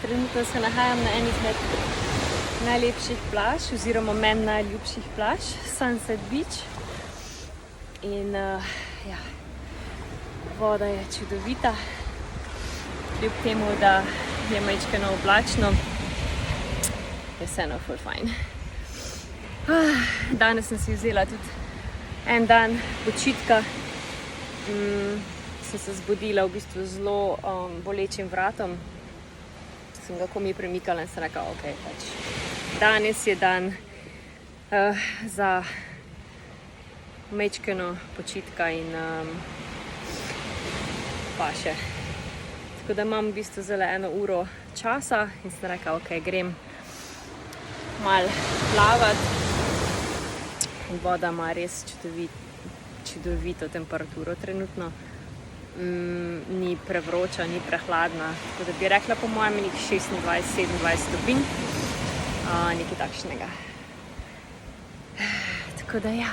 Trenutno se nahajam na eni izmed najlepših plaž, oziroma meni najljubših plaž, Sunset Beach. In voda je čudovita, kljub temu, da je majčkeno oblačno, je vseeno ful fajn. Danes sem si vzela tudi en dan počitka. Sem se zbudila v bistvu z zelo bolečim vratom. Sem ga komaj premikala in sem rekla, ok, pač danes je dan za majčkeno počitka in paše. Tako da imam v bistvu zelo 1 uro časa in sem rekla, ok, grem malo plavati. In voda ima res čudovito temperaturo trenutno. Ni prevroča, ni prehladna. Tako da bi rekla po mojem nekih 26-27 stopinj. Nekaj takšnega. Tako da ja.